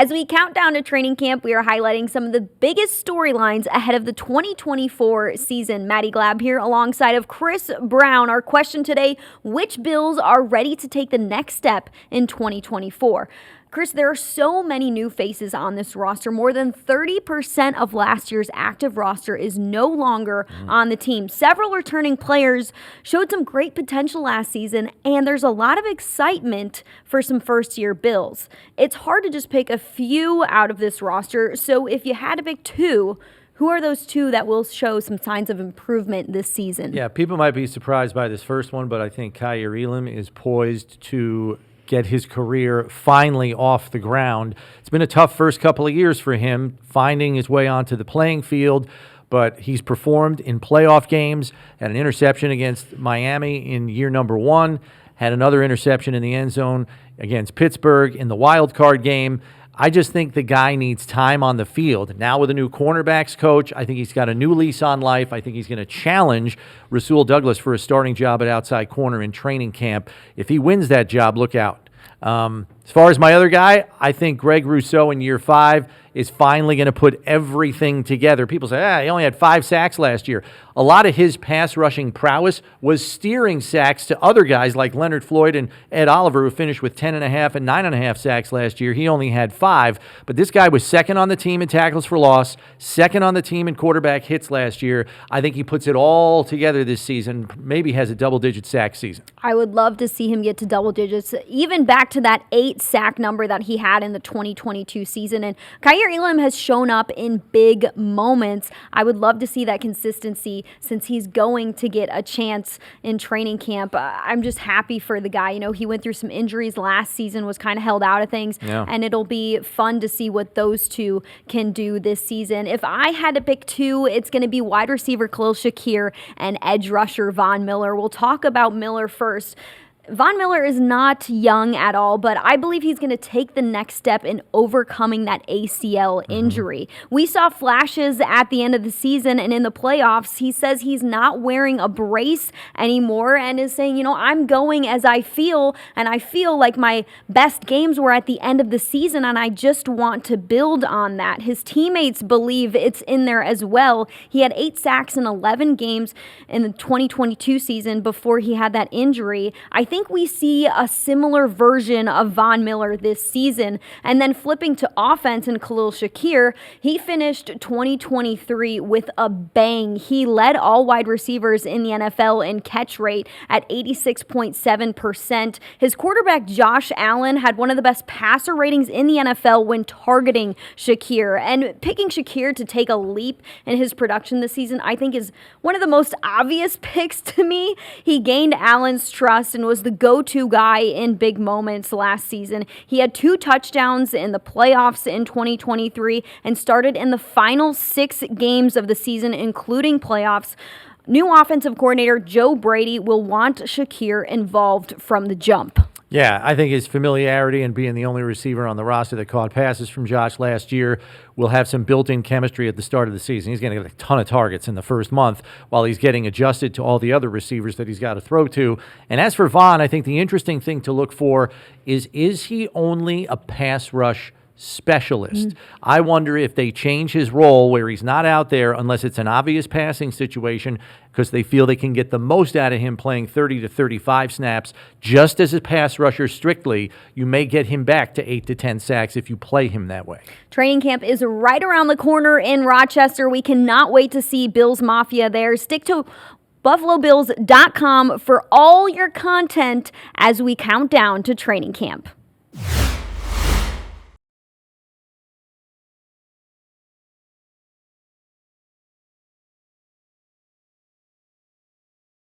As we count down to training camp, we are highlighting some of the biggest storylines ahead of the 2024 season. Maddy Glab here alongside of Chris Brown. Our question today, which Bills are ready to take the next step in 2024? Chris, there are so many new faces on this roster. More than 30% of last year's active roster is no longer on the team. Several returning players showed some great potential last season, and there's a lot of excitement for some first-year Bills. It's hard to just pick a few out of this roster, so if you had to pick two, who are those two that will show some signs of improvement this season? Yeah, people might be surprised by this first one, but I think Kaiir Elam is poised to get his career finally off the ground. It's been a tough first couple of years for him, finding his way onto the playing field, but he's performed in playoff games, had an interception against Miami in year number 1, had another interception in the end zone against Pittsburgh in the wild card game. I just think the guy needs time on the field. Now with a new cornerbacks coach, I think he's got a new lease on life. I think he's going to challenge Rasul Douglas for a starting job at outside corner in training camp. If he wins that job, look out. As far as my other guy, I think Greg Rousseau in year 5 is finally going to put everything together. People say, he only had 5 sacks last year. A lot of his pass rushing prowess was steering sacks to other guys like Leonard Floyd and Ed Oliver, who finished with 10.5 and 9.5 sacks last year. He only had 5. But this guy was second on the team in tackles for loss, second on the team in quarterback hits last year. I think he puts it all together this season, maybe has a double-digit sack season. I would love to see him get to double digits, even back to that 8 sack number that he had in the 2022 season. And Kaiir Elam has shown up in big moments. I would love to see that consistency since he's going to get a chance in training camp. I'm just happy for the guy. You know, he went through some injuries last season, was kind of held out of things, and it'll be fun to see what those two can do this season. If I had to pick two, it's going to be wide receiver Khalil Shakir and edge rusher Von Miller. We'll talk about Miller first. Von Miller is not young at all, but I believe he's going to take the next step in overcoming that ACL injury. We saw flashes at the end of the season and in the playoffs. He says he's not wearing a brace anymore and is saying, you know, I'm going as I feel, and I feel like my best games were at the end of the season, and I just want to build on that. His teammates believe it's in there as well. He had 8 sacks in 11 games in the 2022 season before he had that injury. I think we see a similar version of Von Miller this season. And then flipping to offense and Khalil Shakir, he finished 2023 with a bang. He led all wide receivers in the NFL in catch rate at 86.7%. His quarterback Josh Allen had one of the best passer ratings in the NFL when targeting Shakir. And picking Shakir to take a leap in his production this season, I think, is one of the most obvious picks to me. He gained Allen's trust and was the go-to guy in big moments last season. He had 2 touchdowns in the playoffs in 2023 and started in the final 6 games of the season, including playoffs. New offensive coordinator Joe Brady will want Shakir involved from the jump. Yeah, I think his familiarity and being the only receiver on the roster that caught passes from Josh last year will have some built-in chemistry at the start of the season. He's going to get a ton of targets in the first month while he's getting adjusted to all the other receivers that he's got to throw to. And as for Von, I think the interesting thing to look for is he only a pass rush specialist? I wonder if they change his role where he's not out there unless it's an obvious passing situation, because they feel they can get the most out of him playing 30 to 35 snaps. Just as a pass rusher strictly, you may get him back to 8 to 10 sacks if you play him that way. Training camp is right around the corner in Rochester. We cannot wait to see Bills Mafia there. Stick to BuffaloBills.com for all your content as we count down to training camp.